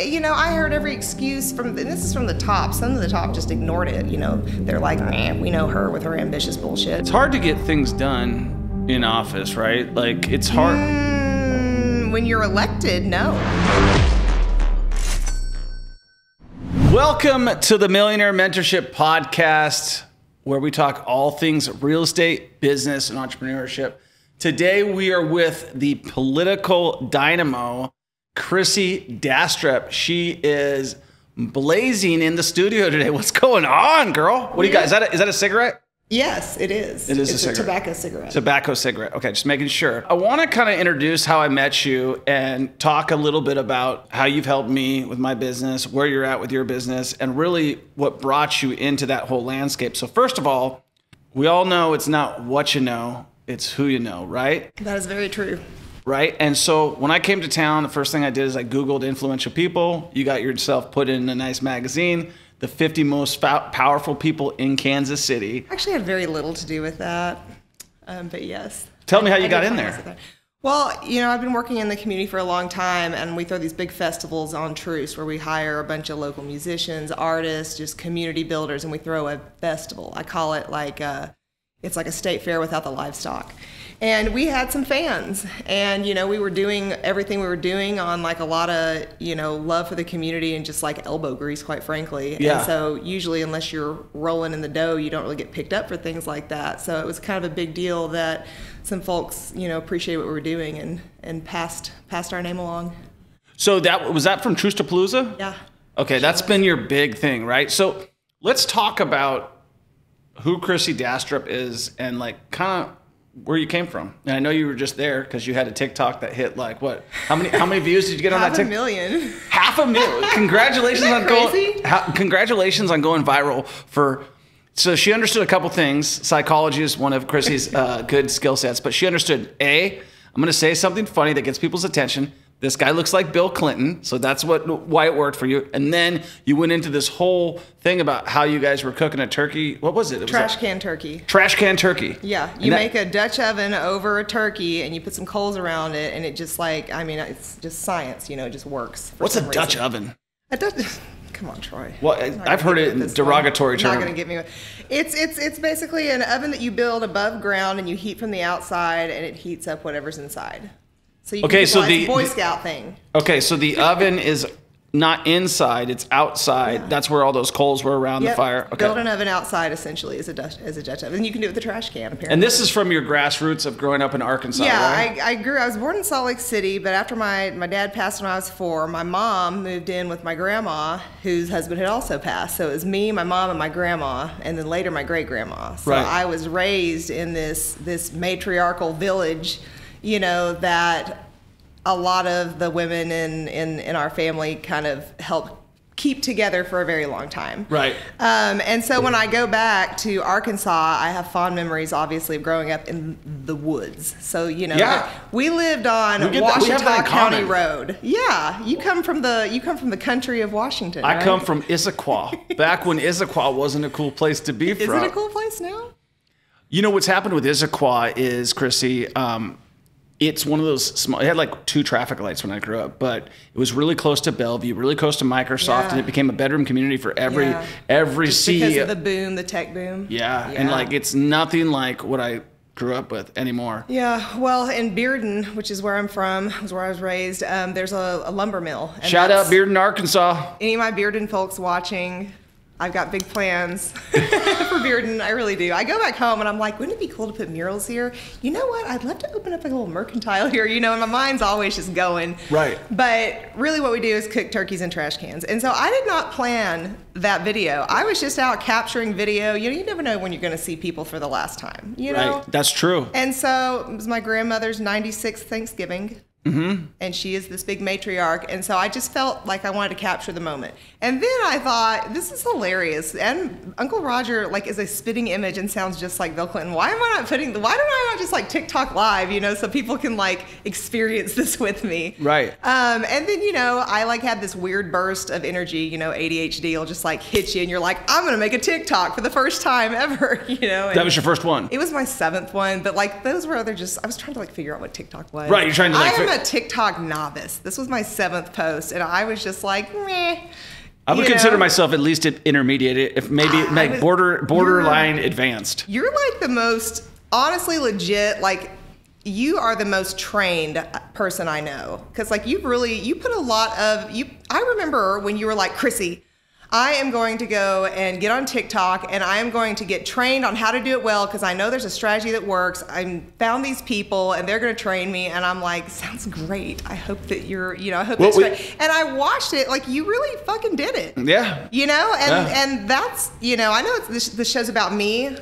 you know, I heard every excuse and this is from the top. Some of the top just ignored it, you know. They're like, man, we know her with her ambitious bullshit. It's hard to get things done in office, right? Like, it's hard. When you're elected, no. Welcome to the Millionaire Mentorship Podcast, where we talk all things real estate, business, and entrepreneurship. Today, we are with the political dynamo, Crissy Dastrup. She is blazing in the studio today. What's going on, girl? What do you got? Is that a cigarette? Yes, it is. It is it's a cigarette. Tobacco cigarette. Tobacco cigarette. Okay, just making sure. I want to kind of introduce how I met you and talk a little bit about how you've helped me with my business, where you're at with your business, and really what brought you into that whole landscape. So first of all, we all know it's not what you know, it's who you know, right? That is very true. Right? And so when I came to town, the first thing I did is I Googled influential people. You got yourself put in a nice magazine, the 50 most powerful people in Kansas City. Actually had very little to do with that, but yes. Tell me how you got in there. Well, you know, I've been working in the community for a long time, and we throw these big festivals on Truce where we hire a bunch of local musicians, artists, just community builders, and we throw a festival. I call it like it's like a state fair without the livestock. And we had some fans, and, you know, we were doing everything we were doing on like a lot of, you know, love for the community and just like elbow grease, quite frankly. Yeah. And so usually unless you're rolling in the dough, you don't really get picked up for things like that. So it was kind of a big deal that some folks, you know, appreciated what we were doing and passed our name along. So was that from Truce to Palooza? Yeah. Okay, that's been your big thing, right? So let's talk about who Crissy Dastrup is and like kind of where you came from. And I know you were just there because you had a TikTok that hit like what? How many views did you get on that TikTok? 500,000. 500,000. Congratulations on going viral for. So she understood a couple things. Psychology is one of Crissy's good skill sets, but she understood I'm going to say something funny that gets people's attention. This guy looks like Bill Clinton, so that's why it worked for you. And then you went into this whole thing about how you guys were cooking a turkey. What was it? Trash can turkey. Trash can turkey. Yeah, you make a Dutch oven over a turkey, and you put some coals around it, and it just like, I mean, it's just science, you know, it just works. What's a Dutch oven? A Dutch. Come on, Troy. Well, I've heard it in derogatory terms. Not going to get me. It's basically an oven that you build above ground, and you heat from the outside, and it heats up whatever's inside. So you can the Boy Scout thing. Okay, so the oven is not inside; it's outside. Yeah. That's where all those coals were around the fire. Okay. Build an oven outside essentially as a Dutch oven. And you can do it with a trash can apparently. And this is from your grassroots of growing up in Arkansas. Yeah, right? I was born in Salt Lake City, but after my dad passed when I was 4, my mom moved in with my grandma, whose husband had also passed. So it was me, my mom, and my grandma, and then later my great grandma. So I was raised in this matriarchal village. You know, that a lot of the women in our family kind of helped keep together for a very long time. Right. And so when I go back to Arkansas, I have fond memories, obviously, of growing up in the woods. So, you know, we lived on Washita County Road. Yeah, you come from the country of Washington. I come from Issaquah, back when Issaquah wasn't a cool place to be from. Is it a cool place now? You know what's happened with Issaquah is, Crissy, it's one of those small, it had like 2 traffic lights when I grew up, but it was really close to Bellevue, really close to Microsoft, and it became a bedroom community for every Just CEO. Because of the boom, the tech boom. Yeah, and like it's nothing like what I grew up with anymore. Yeah, well, in Bearden, which is where I'm from, was where I was raised, there's a lumber mill. And shout out Bearden, Arkansas. Any of my Bearden folks watching, I've got big plans for Bearden. I really do. I go back home and I'm like, wouldn't it be cool to put murals here? You know what? I'd love to open up a little mercantile here, you know, and my mind's always just going. Right. But really what we do is cook turkeys in trash cans. And so I did not plan that video. I was just out capturing video. You know, you never know when you're going to see people for the last time, you know? Right. That's true. And so it was my grandmother's 96th Thanksgiving. Mm-hmm. And she is this big matriarch, and so I just felt like I wanted to capture the moment. And then I thought, this is hilarious. And Uncle Roger like is a spitting image and sounds just like Bill Clinton. Why don't I not just like TikTok live, you know, so people can like experience this with me? Right. And then, you know, I like had this weird burst of energy, you know, ADHD will just like hit you and you're like, I'm gonna make a TikTok for the first time ever, you know. And that was your first one? It was my 7th one, but like those were I was trying to like figure out what TikTok was. Right, you're trying to like a TikTok novice. This was my 7th post, and I was just like, meh. I would consider myself at least intermediate, if maybe like borderline advanced. You're like the most, honestly, legit, like, you are the most trained person I know. Because, like, you put a lot of, I remember when you were like, Crissy, I am going to go and get on TikTok and I am going to get trained on how to do it well because I know there's a strategy that works. I found these people and they're going to train me. And I'm like, sounds great. I hope that you're, I hope that's great. And I watched it, like, you really fucking did it. Yeah. And that's, I know the show's about me.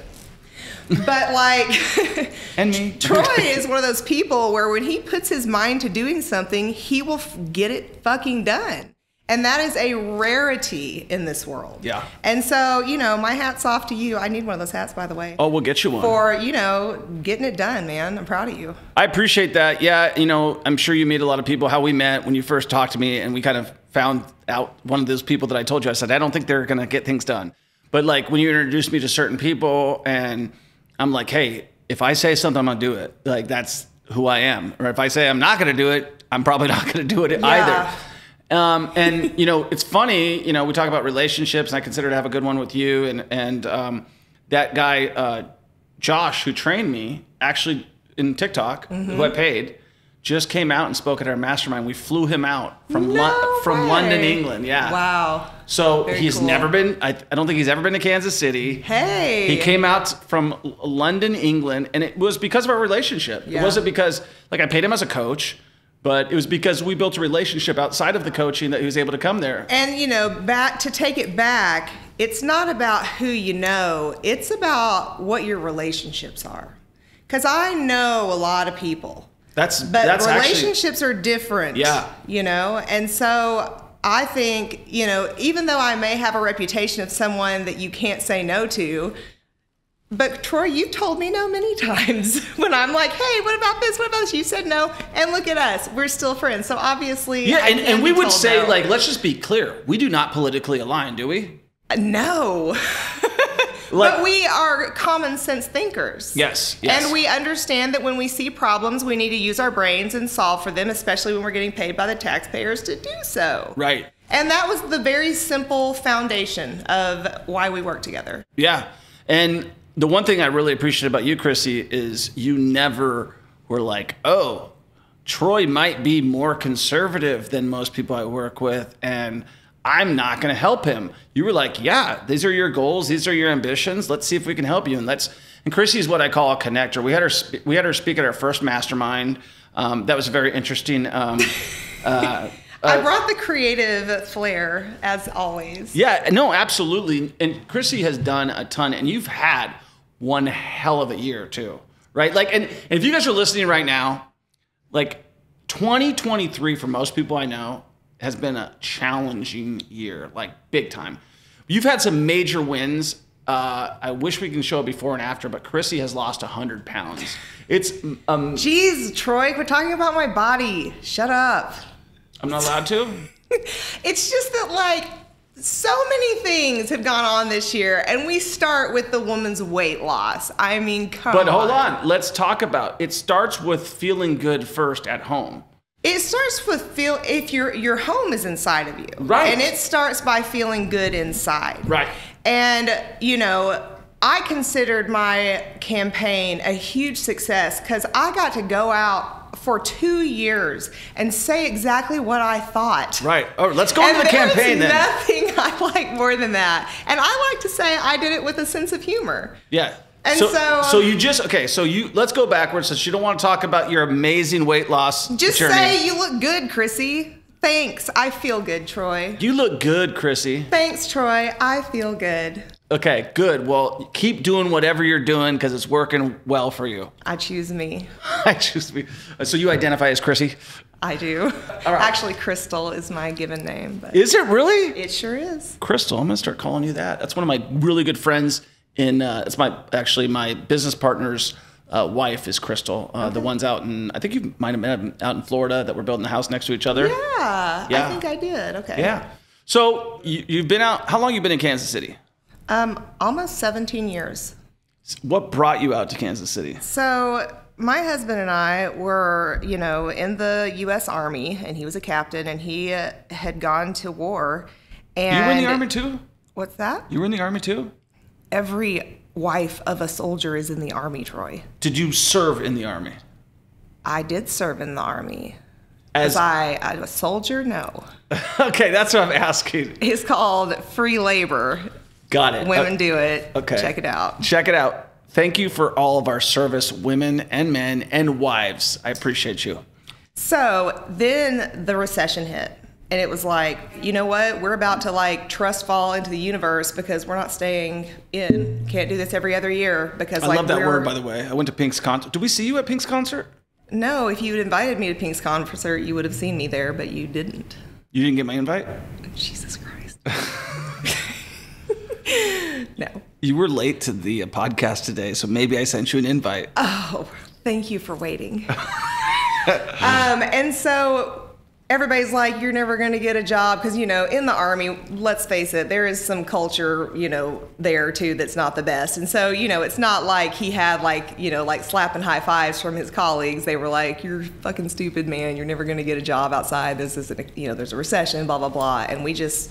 But like, and me. Troy is one of those people where when he puts his mind to doing something, he will get it fucking done. And that is a rarity in this world. Yeah. And so, my hat's off to you. I need one of those hats, by the way. Oh, we'll get you one. For, getting it done, man. I'm proud of you. I appreciate that. Yeah, I'm sure you meet a lot of people. How we met when you first talked to me, and we kind of found out one of those people that I told you. I said, I don't think they're going to get things done. But like when you introduced me to certain people, and I'm like, hey, if I say something, I'm going to do it. Like, that's who I am. Or if I say I'm not going to do it, I'm probably not going to do it either. And it's funny, we talk about relationships, and I consider to have a good one with you. And that guy, Josh, who trained me, actually in TikTok, who I paid, just came out and spoke at our mastermind. We flew him out from London, England. Yeah. Wow. So he's never been, I don't think he's ever been to Kansas City. Hey. He came out from London, England, and it was because of our relationship. Yeah. It wasn't because, like, I paid him as a coach. But it was because we built a relationship outside of the coaching that he was able to come there. And, to take it back, it's not about who you know. It's about what your relationships are. Because I know a lot of people. But relationships are different. Yeah. And so I think, even though I may have a reputation of someone that you can't say no to, but Troy, you've told me no many times when I'm like, hey, what about this? What about this? You said no. And look at us. We're still friends. So obviously. Yeah, and we would say, no. Like, let's just be clear. We do not politically align, do we? No. But we are common sense thinkers. Yes. And we understand that when we see problems, we need to use our brains and solve for them, especially when we're getting paid by the taxpayers to do so. Right. And that was the very simple foundation of why we work together. Yeah. And the one thing I really appreciate about you, Crissy, is you never were like, oh, Troy might be more conservative than most people I work with, and I'm not going to help him. You were like, yeah, these are your goals. These are your ambitions. Let's see if we can help you. And Crissy is what I call a connector. We had her speak at our first mastermind. That was very interesting. I brought the creative flair, as always. Yeah, no, absolutely. And Crissy has done a ton, and you've had one hell of a year too, right? Like, and if you guys are listening right now, like 2023 for most people I know has been a challenging year, like big time. You've had some major wins. I wish we can show it before and after, but Crissy has lost 100 pounds. It's Jeez, Troy, quit talking about my body. Shut up. I'm not allowed to? It's just that, like, so many things have gone on this year, and we start with the woman's weight loss. I mean, come on. But hold on. Let's talk about it. Starts with feeling good first at home. It starts with if your home is inside of you. Right. And it starts by feeling good inside. Right. And, I considered my campaign a huge success because I got to go out for 2 years and say exactly what I thought. Right. Oh, let's go into the campaign then. Nothing I like more than that. And I like to say I did it with a sense of humor. Yeah. And let's go backwards since you don't want to talk about your amazing weight loss Just journey. say you look good, Crissy. Thanks. I feel good, Troy. You look good, Crissy. Thanks, Troy. I feel good. Okay, good. Well, keep doing whatever you're doing because it's working well for you. I choose me. I choose me. So you identify as Crissy? I do. All right. Actually, Crystal is my given name. But is it really? It sure is. Crystal. I'm going to start calling you that. That's one of my really good friends. It's my business partner's wife is Crystal. Okay. The ones out in, I think you might have met them out in Florida that were building a house next to each other. Yeah. I think I did. Okay. Yeah. So you've been out, how long have you been in Kansas City? Almost 17 years. What brought you out to Kansas City? So my husband and I were, in the U.S. Army, and he was a captain, and he had gone to war. And you were in the Army too? What's that? You were in the Army too? Every wife of a soldier is in the Army, Troy. Did you serve in the Army? I did serve in the Army. As I a soldier? No. Okay, that's what I'm asking. It's called free labor. Got it. Women do it. Okay. Check it out. Check it out. Thank you for all of our service women and men and wives. I appreciate you. So then the recession hit. And it was like, you know what? We're about to like trust fall into the universe because we're not staying in. Can't do this every other year because I love that word, by the way. I went to Pink's concert. Did we see you at Pink's concert? No, if you had invited me to Pink's concert, you would have seen me there, but you didn't. You didn't get my invite? Jesus Christ. No. You were late to the podcast today, so maybe I sent you an invite. Oh, thank you for waiting. And so everybody's like, you're never going to get a job because, in the Army, let's face it, there is some culture, there too that's not the best. And so, it's not like he had like slapping high fives from his colleagues. They were like, you're fucking stupid, man. You're never going to get a job outside. This is, there's a recession, blah, blah, blah. And we just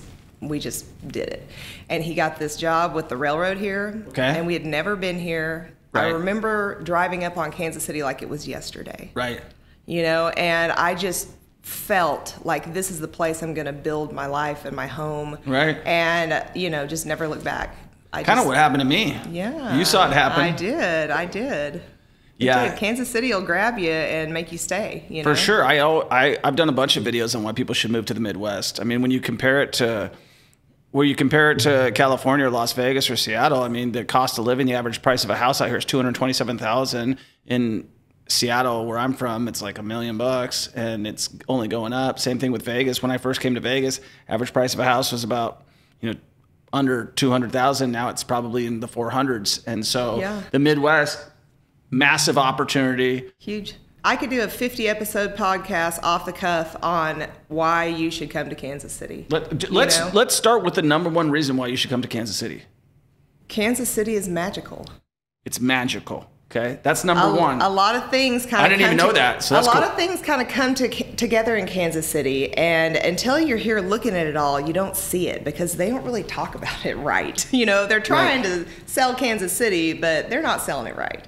did it. And he got this job with the railroad here. Okay. And we had never been here. Right. I remember driving up on Kansas City like it was yesterday. Right. And I just felt like this is the place I'm going to build my life and my home. Right. And, just never look back. Kind of what happened to me. Yeah. You saw it happen. I did. Yeah. Did. Kansas City will grab you and make you stay, For sure. I've done a bunch of videos on why people should move to the Midwest. I mean, when you compare it to California or Las Vegas or Seattle, I mean, the cost of living, the average price of a house out here is $227,000. In Seattle, where I'm from, it's like $1 million, and it's only going up. Same thing with Vegas. When I first came to Vegas, average price of a house was about, under $200,000. Now it's probably in the 400s. And so the Midwest, massive opportunity. Huge. I could do a 50-episode podcast off the cuff on why you should come to Kansas City. Let's start with the number one reason why you should come to Kansas City. Kansas City is magical. It's magical. Okay, that's number one. A lot of things kind of. I didn't even know that. So that's a lot of things kind of come together in Kansas City, and until you're here looking at it all, you don't see it because they don't really talk about it right. They're trying to sell Kansas City, but they're not selling it right.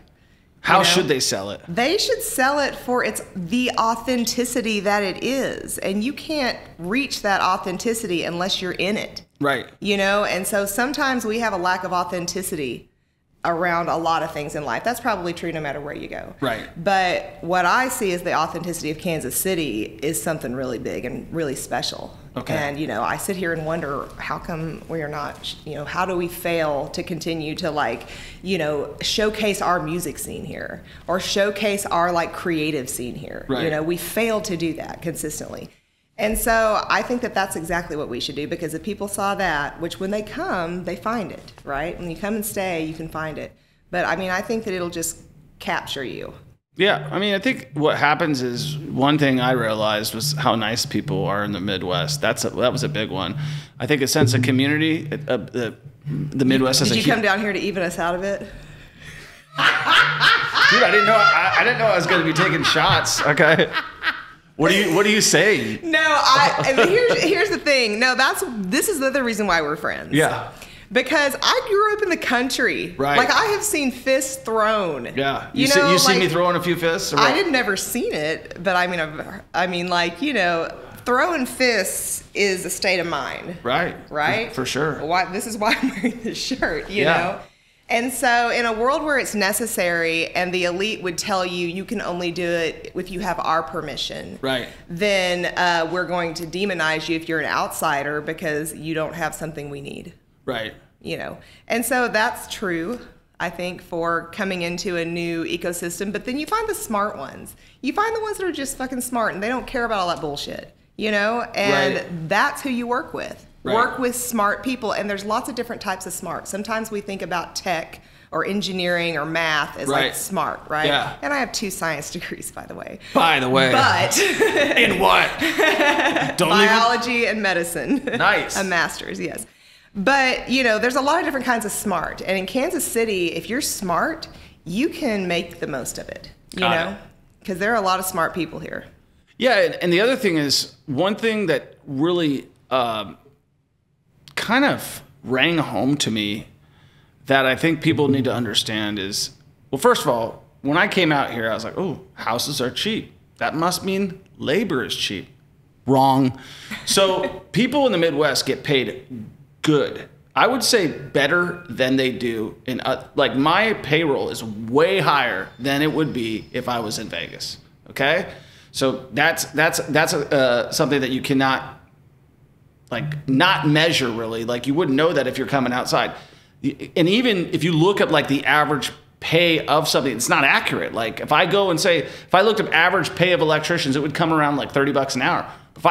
How should they sell it? They should sell it for the authenticity that it is, and you can't reach that authenticity unless you're in it. Right. And so sometimes we have a lack of authenticity around a lot of things in life. That's probably true no matter where you go. Right. But what I see is the authenticity of Kansas City is something really big and really special. Okay. And, I sit here and wonder, how come we are not, how do we fail to continue to showcase our music scene here or showcase our creative scene here? Right. We fail to do that consistently. And so I think that that's exactly what we should do, because if people saw that, which when they come, they find it, right? When you come and stay, you can find it. But I think that it'll just capture you. Yeah. I think what happens is, one thing I realized was how nice people are in the Midwest. That was a big one. I think a sense of community, the Midwest has a... Did you come down here to even us out of it? Dude, I didn't know I was going to be taking shots. Okay. What are you saying? No, here's the thing. No, this is the other reason why we're friends. Yeah. Because I grew up in the country. Right. I have seen fists thrown. Yeah. You see me throwing a few fists? Or what? I had never seen it, but throwing fists is a state of mind. Right. Right? For sure. This is why I'm wearing this shirt, you know? And so in a world where it's necessary and the elite would tell you can only do it if you have our permission, right? Then we're going to demonize you if you're an outsider because you don't have something we need. Right. And so that's true, I think, for coming into a new ecosystem. But then you find the smart ones. You find the ones that are just fucking smart and they don't care about all that bullshit, And that's who you work with. Right. Work with smart people, and there's lots of different types of smart. Sometimes we think about tech or engineering or math as smart, right? Yeah. And I have 2 science degrees, by the way. But in what? Biology and medicine. Nice. A master's, yes. But there's a lot of different kinds of smart, and in Kansas City, if you're smart, you can make the most of it. you know, because there are a lot of smart people here. Yeah, and the other thing is, one thing that really kind of rang home to me that I think people need to understand is, well, first of all, when I came out here, I was like, oh, houses are cheap. That must mean labor is cheap. Wrong. So people in the Midwest get paid good. I would say better than they do in, like, my payroll is way higher than it would be if I was in Vegas. Okay? So that's something that you cannot, like, not measure really. Like, you wouldn't know that if you're coming outside. And even if you look up like the average pay of something, it's not accurate. Like, if I go and say, if I looked up average pay of electricians, it would come around like $30 an hour. If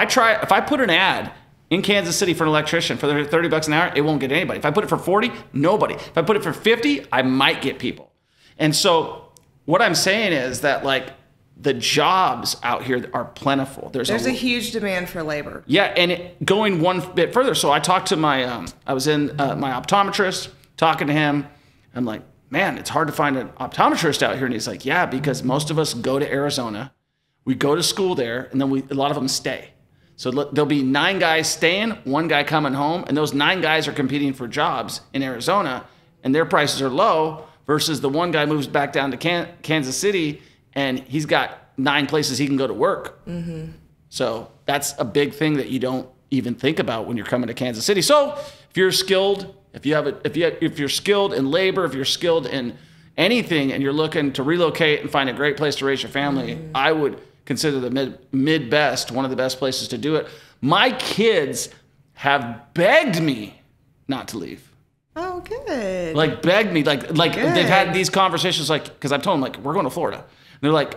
I put an ad in Kansas City for an electrician for $30 an hour, it won't get anybody. If I put it for 40, nobody. If I put it for 50, I might get people. And so what I'm saying is that, like, the jobs out here are plentiful. There's a huge demand for labor. Yeah, and going one bit further. So I talked to my, I was in my optometrist, talking to him. I'm like, man, it's hard to find an optometrist out here. And he's like, yeah, because most of us go to Arizona. We go to school there, and then a lot of them stay. So there'll be 9 guys staying, 1 guy coming home, and those 9 guys are competing for jobs in Arizona, and their prices are low versus the 1 guy moves back down to Kansas City, and he's got 9 places he can go to work. Mm-hmm. So that's a big thing that you don't even think about when you're coming to Kansas City. So if you're skilled, if you're skilled in labor, if you're skilled in anything, and you're looking to relocate and find a great place to raise your family, I would consider the Mid-Best one of the best places to do it. My kids have begged me not to leave. Oh, good. Like, begged me, like they've had these conversations, like, because I've told them, like, we're going to Florida. And they're like,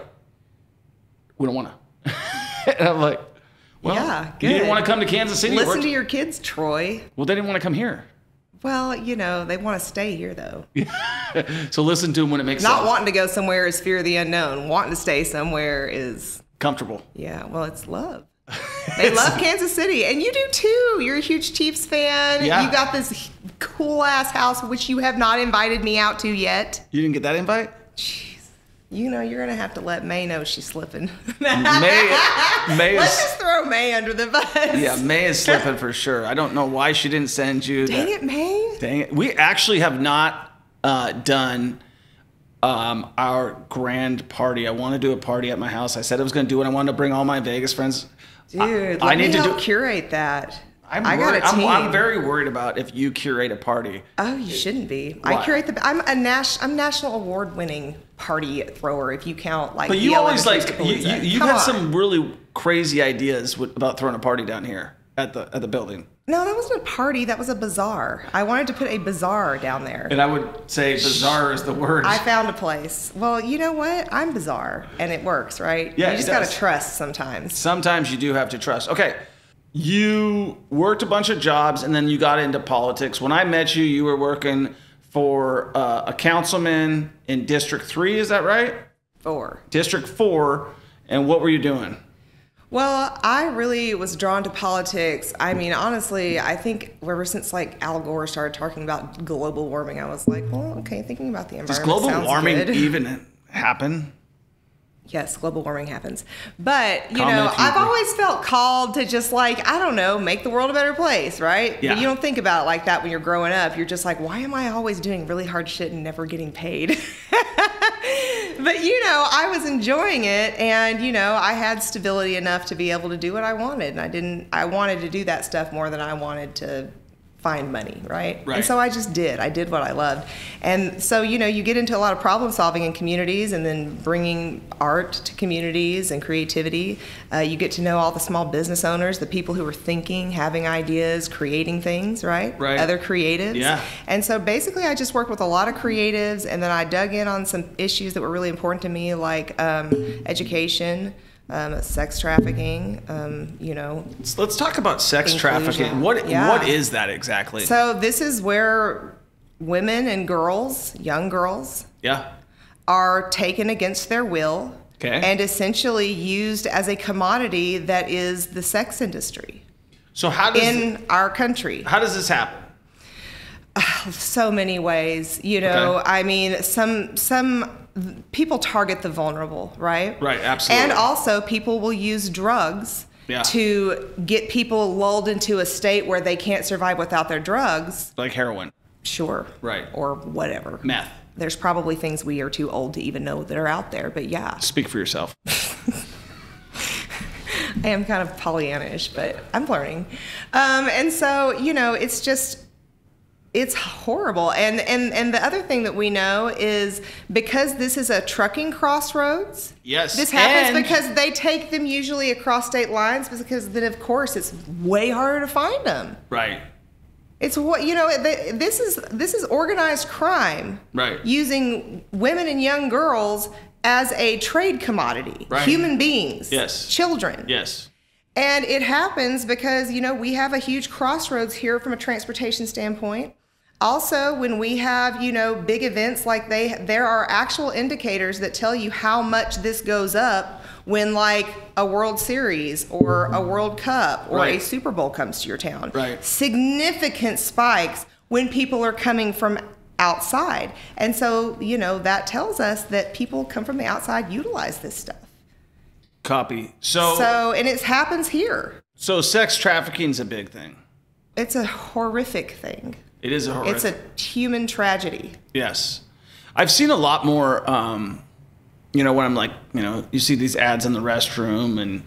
we don't want to. And I'm like, well, yeah, good. You didn't want to come to Kansas City? Listen to your kids, Troy. Well, they didn't want to come here. Well, you know, they want to stay here, though. So listen to them when it makes sense. Not wanting to go somewhere is fear of the unknown. Wanting to stay somewhere is... comfortable. Yeah, well, it's love. They love Kansas City, and you do too. You're a huge Chiefs fan. Yeah. You got this cool-ass house, which you have not invited me out to yet. You didn't get that invite? Jeez. You know, you're going to have to let May know she's slipping. May Let's just throw May under the bus. Yeah, May is slipping for sure. I don't know why she didn't send you. Dang it, May. Dang it. We actually have not done our grand party. I want to do a party at my house. I said I was going to do it. I wanted to bring all my Vegas friends. Dude, let me help curate that. I got a team. I'm very worried about if you curate a party. Oh, you shouldn't be. Why? I curate I'm national award winning party thrower. If you count like. But you always like you had on. some really crazy ideas about throwing a party down here at the building. No, that wasn't a party. That was a bazaar. I wanted to put a bazaar down there. And I would say bizarre is the word. I found a place. Well, you know what? I'm bizarre, and it works, right? Yeah, you just got to trust sometimes. Sometimes you do have to trust. Okay. You worked a bunch of jobs, and then you got into politics. When I met you, you were working for a councilman in District 3, is that right? 4. District 4, and what were you doing? Well, I really was drawn to politics. I mean, honestly, I think ever since like Al Gore started talking about global warming, I was like, well, okay, thinking about the environment. Does global warming good. even happen? Yes, global warming happens. But, you know, I've always felt called to just like, I don't know, make the world a better place, right? Yeah. But you don't think about it like that when you're growing up. You're just like, why am I always doing really hard shit and never getting paid? But, you know, I was enjoying it, and, you know, I had stability enough to be able to do what I wanted. And I wanted to do that stuff more than I wanted to find money, right? And so I just did. I did what I loved. And so, you know, you get into a lot of problem solving in communities, and then bringing art to communities and creativity. You get to know all the small business owners, the people who are thinking, having ideas, creating things, right? Other creatives. Yeah. And so basically I just worked with a lot of creatives, and then I dug in on some issues that were really important to me, like education, sex trafficking, you know. So let's talk about sex trafficking. What is that exactly? So this is where women and girls, young girls, are taken against their will and essentially used as a commodity that is the sex industry. So how does in our country? How does this happen? So many ways, you know. Okay. I mean, some people target the vulnerable, right? Right, absolutely. And also people will use drugs to get people lulled into a state where they can't survive without their drugs. Like heroin. Sure. Right. Or whatever. Meth. There's probably things we are too old to even know that are out there, but yeah. Speak for yourself. I am kind of Pollyanna-ish, but I'm learning. And so, you know, it's horrible. And the other thing that we know is because this is a trucking crossroads. Yes. This happens because they take them usually across state lines, because then of course it's way harder to find them. Right. It's what, you know, this is organized crime. Right. Using women and young girls as a trade commodity. Right. Human beings. Yes. Children. Yes. And it happens because, you know, we have a huge crossroads here from a transportation standpoint. Also, when we have, you know, big events like there are actual indicators that tell you how much this goes up when, like, a World Series or a World Cup or a Super Bowl comes to your town. Right. Significant spikes when people are coming from outside. And so, you know, that tells us that people come from the outside utilize this stuff. Copy. And it happens here. So sex trafficking is a big thing. It's a horrific thing. It is a horrific. It's a human tragedy. Yes. I've seen a lot more, you know, when I'm like, you know, you see these ads in the restroom and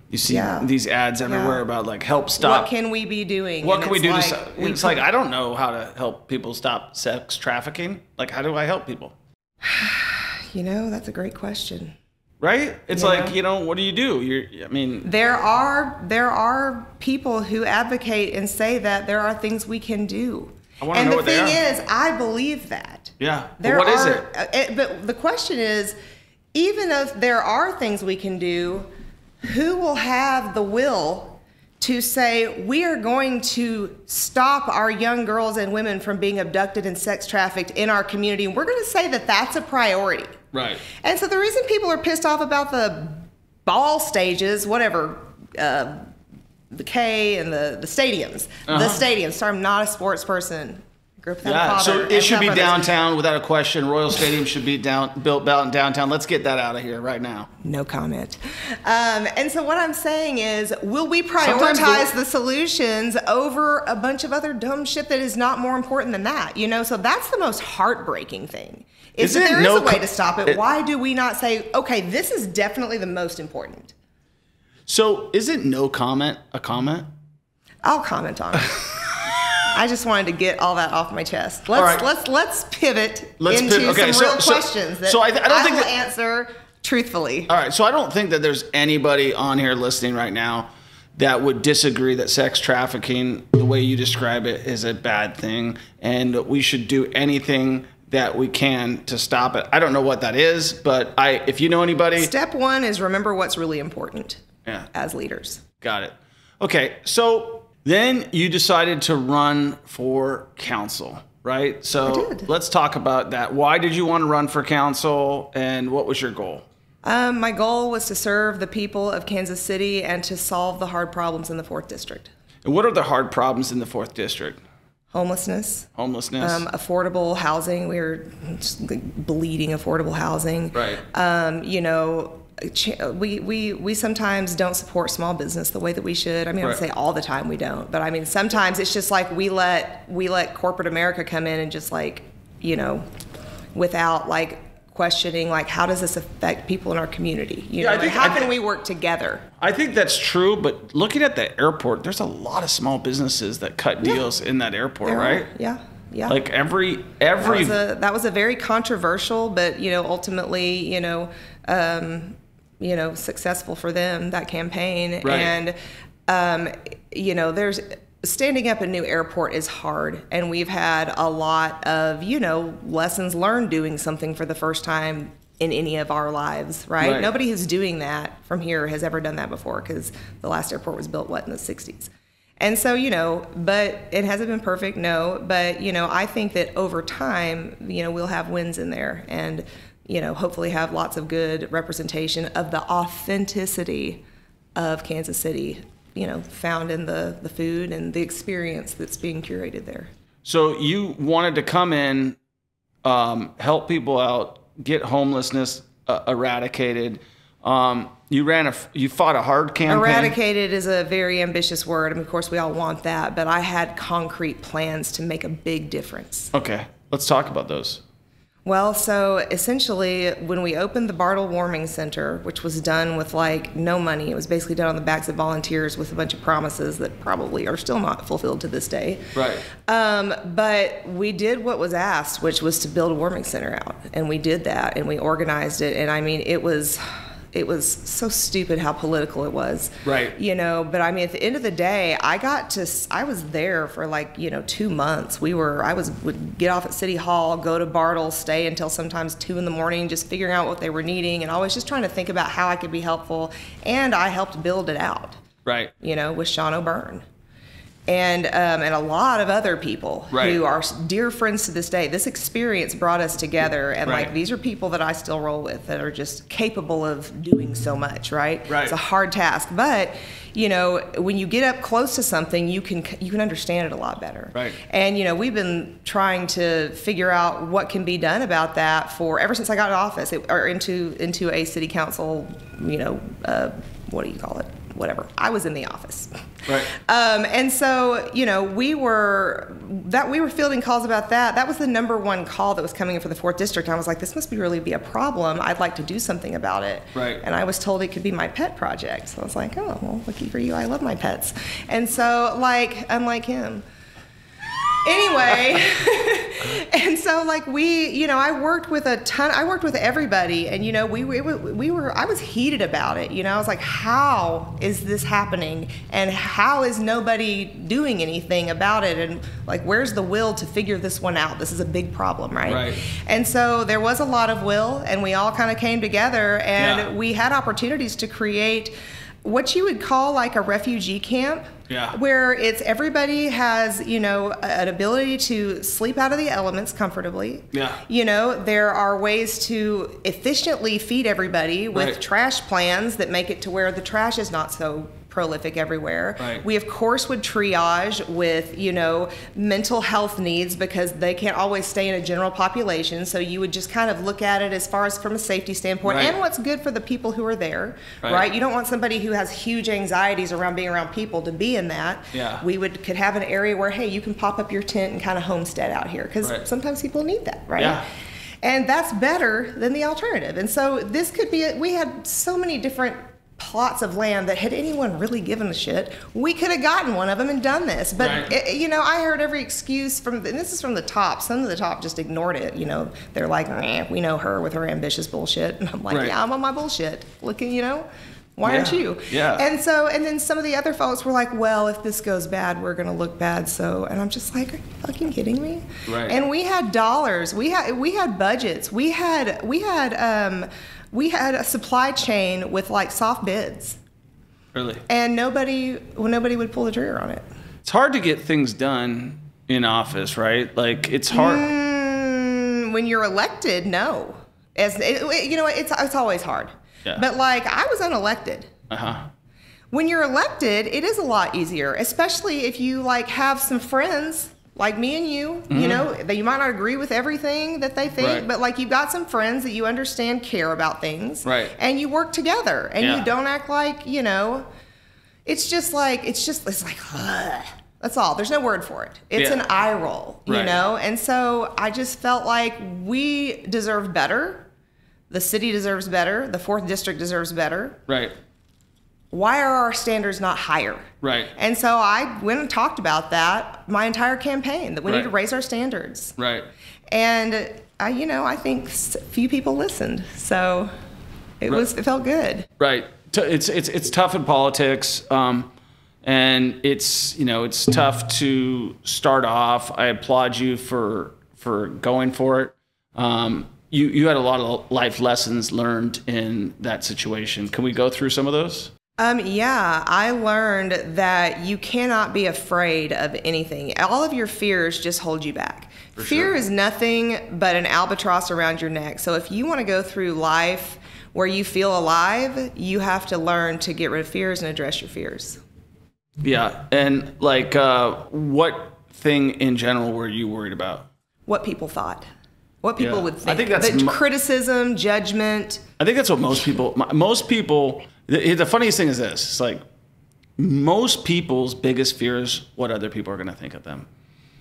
you see these ads everywhere about like help stop. What can we be doing? What can we do to stop? It's like, I don't know how to help people stop sex trafficking. Like, how do I help people? You know, that's a great question. Right? It's like, you know, what do you do? I mean, there are people who advocate and say that there are things we can do. I want to know what they are. And the thing is, I believe that. Yeah. But what is it? But the question is, even if there are things we can do, who will have the will to say, we are going to stop our young girls and women from being abducted and sex trafficked in our community? And we're going to say that that's a priority. Right. And so the reason people are pissed off about the ball stages, whatever, the K and the stadiums. The stadiums. Sorry, I'm not a sports person. Grew up without a father. So it should be downtown without a question. Royal Stadium should be built downtown. Let's get that out of here right now. No comment. And so what I'm saying is, will we prioritize the solutions over a bunch of other dumb shit that is not more important than that? You know, so that's the most heartbreaking thing. If there is a way to stop it, why do we not say, okay, this is definitely the most important? So isn't no comment a comment? I'll comment on it. I just wanted to get all that off my chest. Let's pivot into some real questions that I will answer truthfully. All right, so I don't think that there's anybody on here listening right now that would disagree that sex trafficking, the way you describe it, is a bad thing, and we should do anything that we can to stop it. I don't know what that is, but if you know anybody... Step one is remember what's really important as leaders. Got it. Okay, so... Then you decided to run for council, right? So I did. Let's talk about that. Why did you want to run for council, and what was your goal? My goal was to serve the people of Kansas City and to solve the hard problems in the 4th District. And what are the hard problems in the 4th District? Homelessness. Affordable housing. We were bleeding affordable housing. Right. You know, we sometimes don't support small business the way that we should. I mean, I would say all the time we don't, but I mean, sometimes it's just like we let corporate America come in and just like, you know, without like questioning, like, how does this affect people in our community? You know, how can we work together? I think that's true, but looking at the airport, there's a lot of small businesses that cut deals in that airport, right? Yeah. Like every that was a very controversial, but you know, ultimately, successful for them, that campaign. Right. And you know, there's standing up a new airport is hard, and we've had a lot of, you know, lessons learned doing something for the first time in any of our lives, right? Nobody who's doing that from here has ever done that before, because the last airport was built, in the 60s. And so, you know, but it hasn't been perfect, no. But, you know, I think that over time, you know, we'll have wins in there and, you know, hopefully have lots of good representation of the authenticity of Kansas City, you know, found in the food and the experience that's being curated there. So you wanted to come in, help people out, get homelessness eradicated. You fought a hard campaign. Eradicated is a very ambitious word. I mean, of course, we all want that, but I had concrete plans to make a big difference. Okay, let's talk about those. Well, so essentially, when we opened the Bartle Warming Center, which was done with like no money, it was basically done on the backs of volunteers with a bunch of promises that probably are still not fulfilled to this day. Right. But we did what was asked, which was to build a warming center out, and we did that, and we organized it, and I mean, it was so stupid how political it was. Right. You know, but I mean, at the end of the day, I was there for like, 2 months. Would get off at City Hall, go to Bartle, stay until sometimes 2 a.m, just figuring out what they were needing, and always just trying to think about how I could be helpful. And I helped build it out. Right. With Sean O'Byrne. And a lot of other people who are dear friends to this day. This experience brought us together, and like these are people that I still roll with that are just capable of doing so much. Right. It's a hard task, but when you get up close to something, you can understand it a lot better. Right. And we've been trying to figure out what can be done about that ever since I got in office or into a city council. What do you call it? Whatever. I was in the office. Right. And so, we were fielding calls about that. That was the number one call that was coming in for the 4th District. I was like, this must really be a problem. I'd like to do something about it. Right. And I was told it could be my pet project. So I was like, oh, well, lucky for you. I love my pets. And so, unlike him. Anyway, and so I worked with everybody, and I was heated about it. I was like, how is this happening, and how is nobody doing anything about it, and where's the will to figure this one out? This is a big problem, right? And so there was a lot of will, and we all kind of came together, and we had opportunities to create what you would call a refugee camp. Yeah. Where everybody has, an ability to sleep out of the elements comfortably. Yeah. There are ways to efficiently feed everybody with trash plans that make it to where the trash is not so prolific everywhere. Right. We of course would triage with, mental health needs because they can't always stay in a general population. So you would just kind of look at it as far as from a safety standpoint and what's good for the people who are there, right? You don't want somebody who has huge anxieties around being around people to be in that. Yeah. We could have an area where, hey, you can pop up your tent and kind of homestead out here because sometimes people need that, right? Yeah. And that's better than the alternative. And so this could be, we had so many different plots of land that had anyone really given a shit, we could have gotten one of them and done this. But, I heard every excuse and this is from the top. Some of the top just ignored it. They're like, we know her with her ambitious bullshit. And I'm like, yeah, I'm on my bullshit. Looking, why aren't you? Yeah. And then some of the other folks were like, well, if this goes bad, we're going to look bad. So, and I'm just like, are you fucking kidding me? Right. And we had dollars. We had budgets. We had a supply chain with soft bids. Really? And nobody would pull the trigger on it. It's hard to get things done in office, right? It's hard. When you're elected, no. It's always hard. Yeah. But I was unelected. Uh-huh. When you're elected, it is a lot easier, especially if you have some friends like me and you, that you might not agree with everything that they think, but you've got some friends that you understand care about things, and you work together, and you don't act it's ugh. That's all. There's no word for it. It's an eye roll, and so I just felt like we deserve better. The city deserves better. The 4th District deserves better. Right. Why are our standards not higher? Right. And so I went and talked about that my entire campaign, that we need to raise our standards. Right. And I think few people listened. So it felt good. Right. It's tough in politics. And it's tough to start off. I applaud you for going for it. You had a lot of life lessons learned in that situation. Can we go through some of those? I learned that you cannot be afraid of anything. All of your fears just hold you back. Fear is nothing but an albatross around your neck. So if you want to go through life where you feel alive, you have to learn to get rid of fears and address your fears. Yeah. And what thing in general were you worried about? What people thought. What people would think. I think that's criticism, judgment. I think that's what most people, the funniest thing is this. It's like most people's biggest fear is what other people are going to think of them.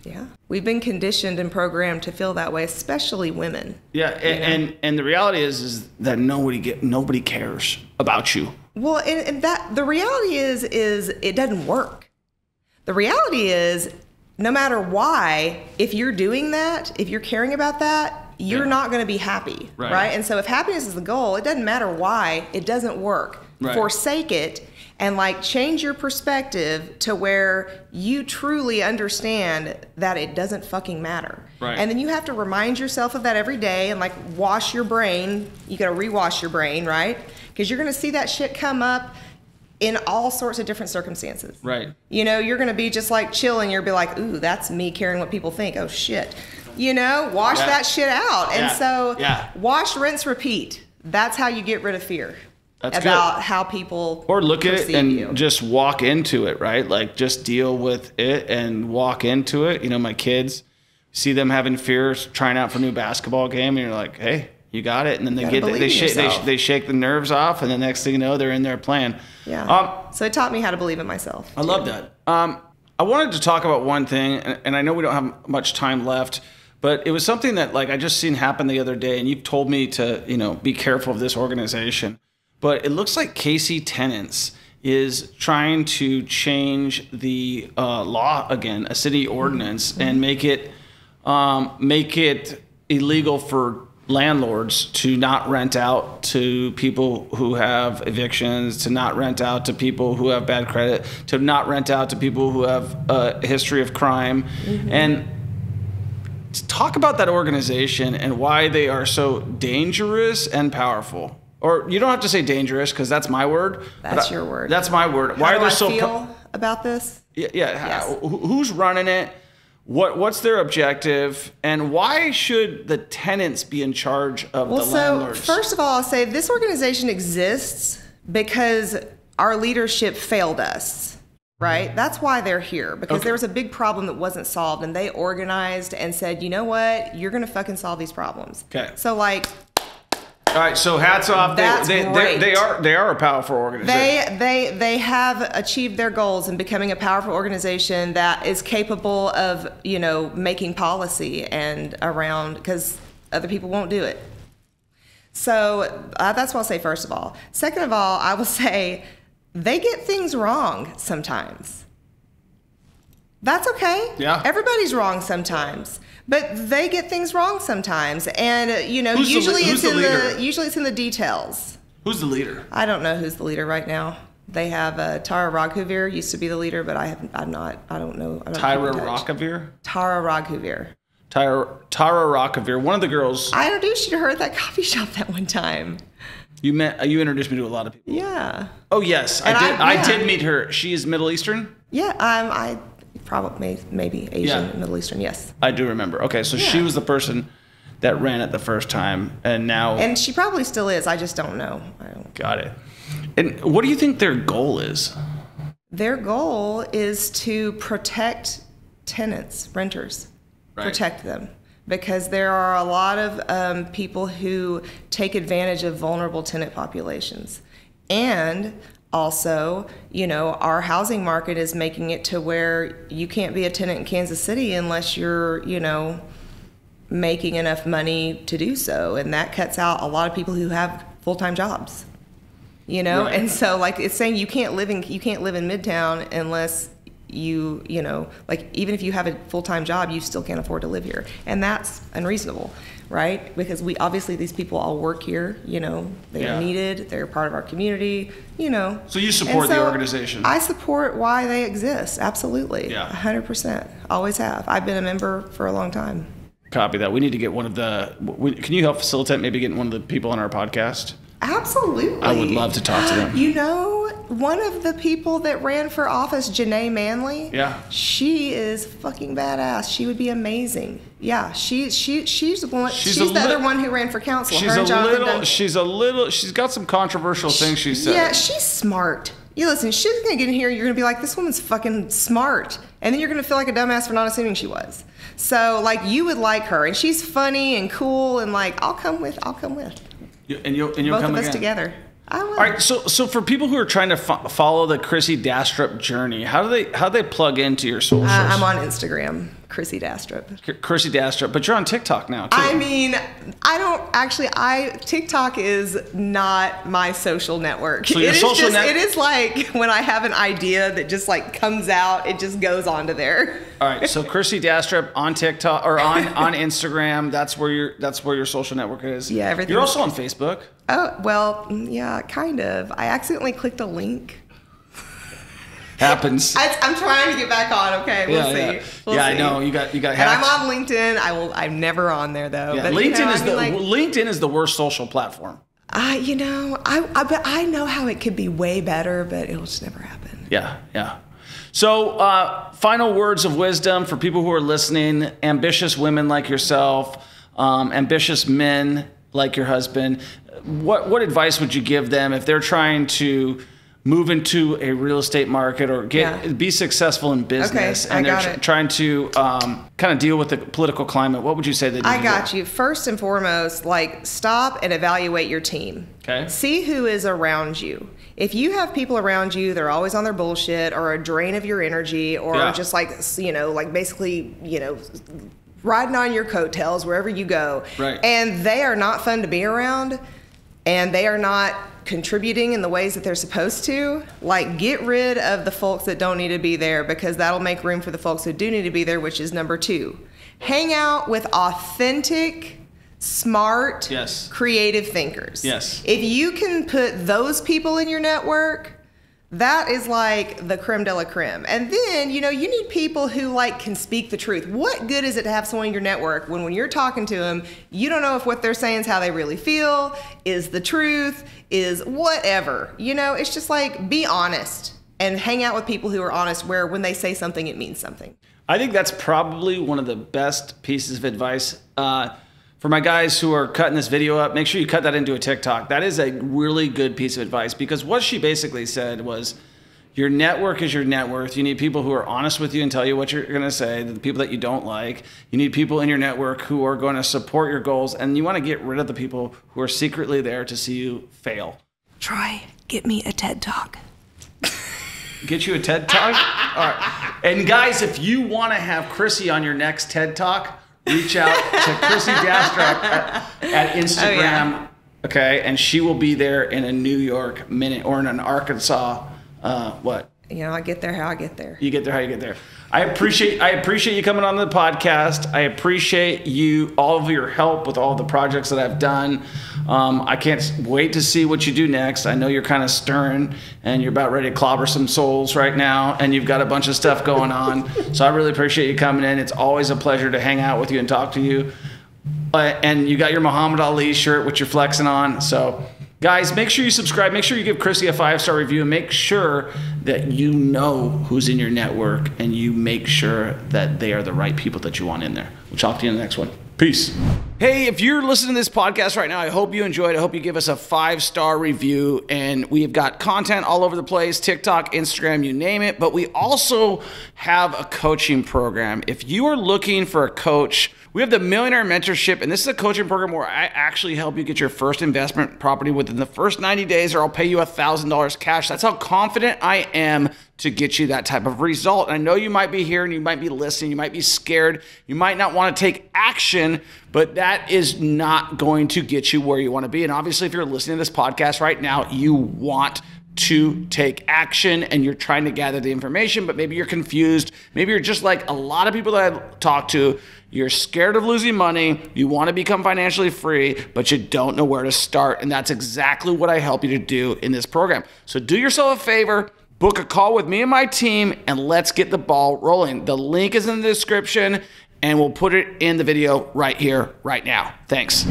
Yeah. We've been conditioned and programmed to feel that way, especially women. Yeah. And the reality is that nobody cares about you. Well, and that the reality is it doesn't work. The reality is, no matter why, if you're doing that, if you're caring about that, you're not going to be happy, right? And so if happiness is the goal, it doesn't matter why, it doesn't work. Right. Forsake it and like change your perspective to where you truly understand that it doesn't fucking matter. Right. And then you have to remind yourself of that every day and like wash your brain. You got to rewash your brain, right? Because you're going to see that shit come up in all sorts of different circumstances. Right. You know, you're going to be just like chilling. You'll be like, ooh, that's me caring what people think. Oh, shit. You know, wash that shit out. And so wash, rinse, repeat. That's how you get rid of fear. That's about good. How people or look at it and just walk into it, right? Like just deal with it and walk into it. You know, my kids, see them having fears, trying out for a new basketball game, and you're like, hey, you got it. And then they shake the nerves off, and the next thing you know, they're in there playing. Yeah. So it taught me how to believe in myself. I love that. I wanted to talk about one thing, and I know we don't have much time left, but it was something that like I just seen happen the other day, and you've told me to, you know, be careful of this organization. But it looks like KC Tenants is trying to change the law again, a city ordinance, and make it illegal for landlords to not rent out to people who have evictions, to not rent out to people who have bad credit, to not rent out to people who have a history of crime. And talk about that organization and why they are so dangerous and powerful. Or you don't have to say dangerous because that's my word. That's your word. That's my word. Why are they so feel about this? Yeah. Yes. Who's running it? What's their objective, and why should the tenants be in charge of the landlords? So first of all, I'll say this organization exists because our leadership failed us, right? That's why they're here, because there was a big problem that wasn't solved, and they organized and said, you know what, you're going to fucking solve these problems. Okay. So like. All right, so hats off. They are a powerful organization. They have achieved their goals in becoming a powerful organization that is capable of, you know, making policy and around, because other people won't do it. So that's what I'll say first of all. Second of all, I will say they get things wrong sometimes. That's okay. Yeah. Everybody's wrong sometimes. But they get things wrong sometimes, and you know, usually it's in the details. Who's the leader? I don't know who's the leader right now. They have Tara Raghuvir used to be the leader, but I don't know. Tara Raghuvir. Tara Raghuvir. Tara Raghuvir. One of the girls. I introduced you to her at that coffee shop that one time. You introduced me to a lot of people. Yeah. Oh yes, I did meet her. She is Middle Eastern. Yeah, I probably maybe Asian, Middle Eastern. Yes. I do remember. Okay, so she was the person that ran it the first time, and now. And she probably still is. I just don't know. Got it. And what do you think their goal is? Their goal is to protect tenants, renters, protect them. Because there are a lot of people who take advantage of vulnerable tenant populations. And also, you know, our housing market is making it to where you can't be a tenant in Kansas City unless you're, you know, making enough money to do so. And that cuts out a lot of people who have full-time jobs, you know? Right. And so like it's saying you can't live in Midtown unless you know, like even if you have a full-time job, you still can't afford to live here. And that's unreasonable, right? Because obviously these people all work here, you know, they are needed, they're part of our community, you know. So you support the organization? I support why they exist, absolutely. Yeah. 100%, always have. I've been a member for a long time. Copy that. We need to get can you help facilitate maybe getting one of the people on our podcast? Absolutely. I would love to talk to them. You know, one of the people that ran for office, Janae Manley. Yeah. She is fucking badass. She would be amazing. Yeah. She's the one. She's the other one who ran for council. She's got some controversial things she said. Yeah, she's smart. You listen, she's gonna get in here. You're gonna be like, this woman's fucking smart. And then you're going to feel like a dumbass for not assuming she was. So, like, you would like her. And she's funny and cool. And, like, I'll come with. And you'll Both come of us again. together. I will. All right, so for people who are trying to follow the Crissy Dastrup journey, how do they plug into your socials? I'm on Instagram, Crissy Dastrup. Crissy Dastrup, but you're on TikTok now too. I mean, I don't actually. TikTok is not my social network. So your it is like when I have an idea that just like comes out, it just goes onto there. All right, so Crissy Dastrup on TikTok or on Instagram. That's where your social network is. Yeah, everything. You're also on Facebook. Oh well, yeah, kind of. I accidentally clicked a link. Happens. I'm trying to get back on. Okay, we'll see. We'll see. I know you got hacked. And I'm on LinkedIn. I'm never on there though. Yeah, but, LinkedIn is the worst social platform. But I know how it could be way better, but it'll just never happen. Yeah. So, final words of wisdom for people who are listening: ambitious women like yourself, ambitious men like your husband. What advice would you give them if they're trying to move into a real estate market or be successful in business, and they're trying to kind of deal with the political climate? What would you say they do? I got you. First and foremost, like, stop and evaluate your team. Okay. See who is around you. If you have people around you, they're always on their bullshit or a drain of your energy or just like, like basically, riding on your coattails wherever you go. Right. And they are not fun to be around and they are not contributing in the ways that they're supposed to, like, get rid of the folks that don't need to be there, because that'll make room for the folks who do need to be there, which is number 2. Hang out with authentic, smart, creative thinkers. Yes. If you can put those people in your network, that is like the creme de la creme. And then, you need people who like can speak the truth. What good is it to have someone in your network when you're talking to them, you don't know if what they're saying is how they really feel, is the truth, is whatever. It's just like, be honest and hang out with people who are honest, where when they say something, it means something. I think that's probably one of the best pieces of advice. For my guys who are cutting this video up, make sure you cut that into a TikTok. That is a really good piece of advice, because what she basically said was, your network is your net worth. You need people who are honest with you and tell you what you're going to say, the people that you don't like. You need people in your network who are going to support your goals, and you want to get rid of the people who are secretly there to see you fail. Troy, get me a TED Talk. Get you a TED Talk? All right. And guys, if you want to have Crissy on your next TED Talk, reach out to Crissy Dastrup at Instagram. Oh, yeah. Okay, and she will be there in a New York minute, or in an Arkansas. What? I get there how I get there. You get there how you get there. I appreciate you coming on the podcast. I appreciate all of your help with all the projects that I've done. I can't wait to see what you do next. I know you're kind of stirring and you're about ready to clobber some souls right now, and you've got a bunch of stuff going on. So I really appreciate you coming in. It's always a pleasure to hang out with you and talk to you. And you got your Muhammad Ali shirt, which you're flexing on. So guys, make sure you subscribe. Make sure you give Crissy a 5-star review, and make sure that you know who's in your network, and you make sure that they are the right people that you want in there. We'll talk to you in the next one. Peace. Hey, if you're listening to this podcast right now, I hope you enjoyed. I hope you give us a 5-star review. And we've got content all over the place, TikTok, Instagram, you name it. But we also have a coaching program. If you are looking for a coach, we have the Millionaire Mentorship, and this is a coaching program where I actually help you get your first investment property within the first 90 days, or I'll pay you $1,000 cash. That's how confident I am to get you that type of result. And I know you might be here and you might be listening, you might be scared, you might not want to take action, but that is not going to get you where you want to be. And obviously, if you're listening to this podcast right now, you want to take action and you're trying to gather the information, but maybe you're confused. Maybe you're just like a lot of people that I talk to. You're scared of losing money. You want to become financially free, but you don't know where to start. And that's exactly what I help you to do in this program. So do yourself a favor, book a call with me and my team, and let's get the ball rolling. The link is in the description, and we'll put it in the video right here, right now. Thanks.